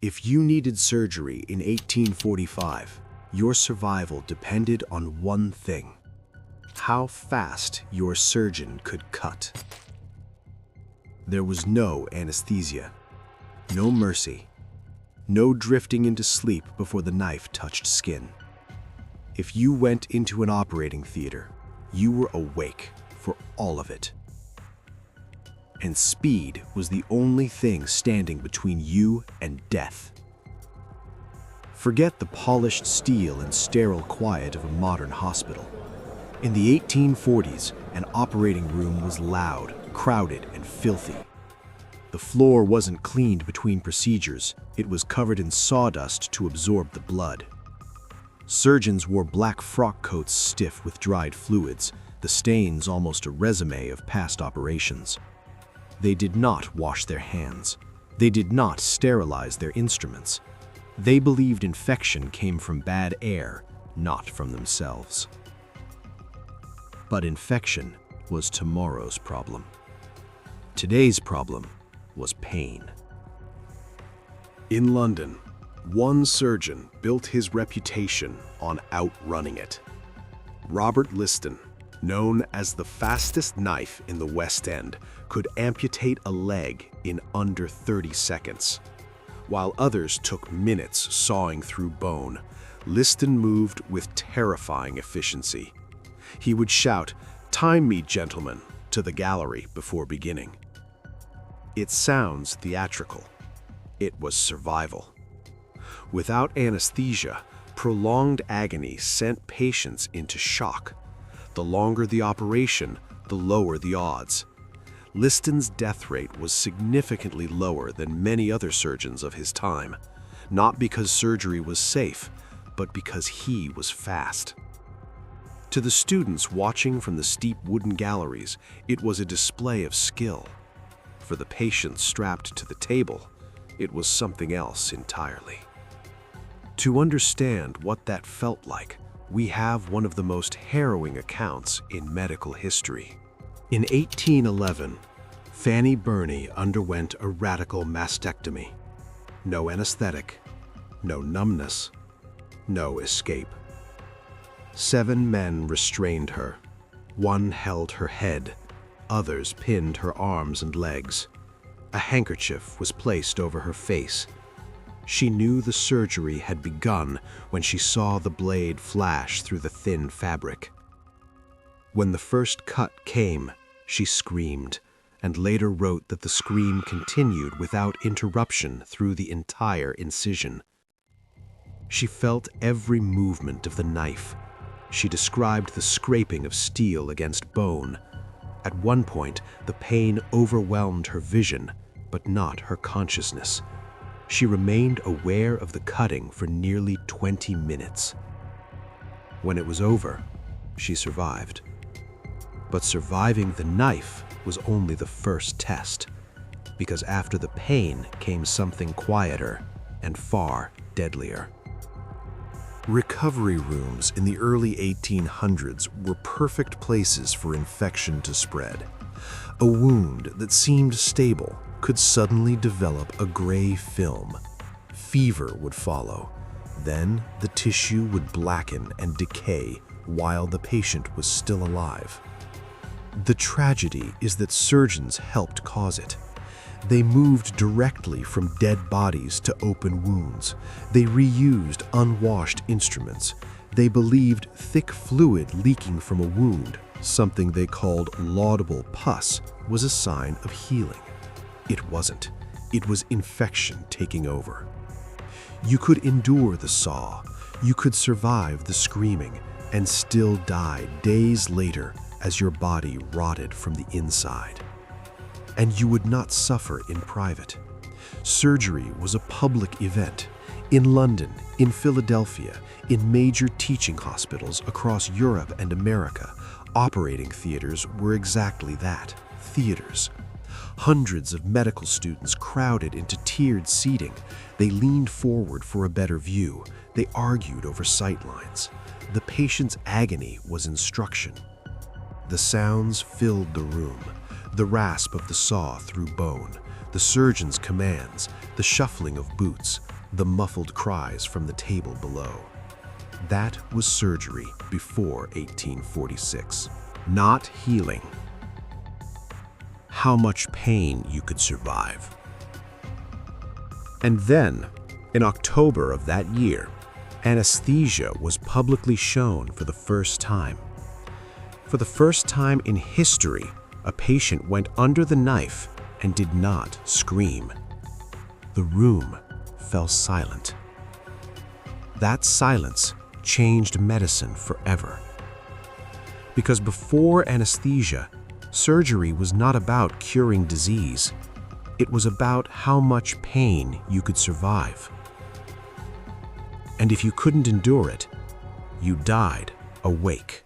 If you needed surgery in 1845, your survival depended on one thing: how fast your surgeon could cut. There was no anesthesia, no mercy, no drifting into sleep before the knife touched skin. If you went into an operating theater, you were awake for all of it. And speed was the only thing standing between you and death. Forget the polished steel and sterile quiet of a modern hospital. In the 1840s, an operating room was loud, crowded, and filthy. The floor wasn't cleaned between procedures, it was covered in sawdust to absorb the blood. Surgeons wore black frock coats stiff with dried fluids, the stains almost a resume of past operations. They did not wash their hands. They did not sterilize their instruments. They believed infection came from bad air, not from themselves. But infection was tomorrow's problem. Today's problem was pain. In London, one surgeon built his reputation on outrunning it. Robert Liston, known as the fastest knife in the West End, could amputate a leg in under 30 seconds. While others took minutes sawing through bone, Liston moved with terrifying efficiency. He would shout, "Time me, gentlemen," to the gallery before beginning. It sounds theatrical. It was survival. Without anesthesia, prolonged agony sent patients into shock. The longer the operation, the lower the odds. Liston's death rate was significantly lower than many other surgeons of his time, not because surgery was safe, but because he was fast. To the students watching from the steep wooden galleries, it was a display of skill. For the patients strapped to the table, it was something else entirely. To understand what that felt like, we have one of the most harrowing accounts in medical history. In 1811, Fanny Burney underwent a radical mastectomy. No anesthetic, no numbness, no escape. 7 men restrained her. One held her head, others pinned her arms and legs. A handkerchief was placed over her face. She knew the surgery had begun when she saw the blade flash through the thin fabric. When the first cut came, she screamed, and later wrote that the scream continued without interruption through the entire incision. She felt every movement of the knife. She described the scraping of steel against bone. At one point, the pain overwhelmed her vision, but not her consciousness. She remained aware of the cutting for nearly 20 minutes. When it was over, she survived. But surviving the knife was only the first test, because after the pain came something quieter and far deadlier. Recovery rooms in the early 1800s were perfect places for infection to spread. A wound that seemed stable could suddenly develop a gray film. Fever would follow. Then the tissue would blacken and decay while the patient was still alive. The tragedy is that surgeons helped cause it. They moved directly from dead bodies to open wounds. They reused unwashed instruments. They believed thick fluid leaking from a wound, something they called laudable pus, was a sign of healing. It wasn't. It was infection taking over. You could endure the saw. You could survive the screaming and still die days later as your body rotted from the inside. And you would not suffer in private. Surgery was a public event. In London, in Philadelphia, in major teaching hospitals across Europe and America, operating theaters were exactly that, theaters. Hundreds of medical students crowded into tiered seating. They leaned forward for a better view. They argued over sightlines. The patient's agony was instruction. The sounds filled the room. The rasp of the saw through bone, the the surgeon's commands, the shuffling of boots, the muffled cries from the table below. That was surgery before 1846. Not healing. How much pain you could survive. And then, in October of that year, anesthesia was publicly shown for the first time. For the first time in history, a patient went under the knife and did not scream. The room fell silent. That silence changed medicine forever. Because before anesthesia, surgery was not about curing disease. It was about how much pain you could survive. And if you couldn't endure it, you died awake.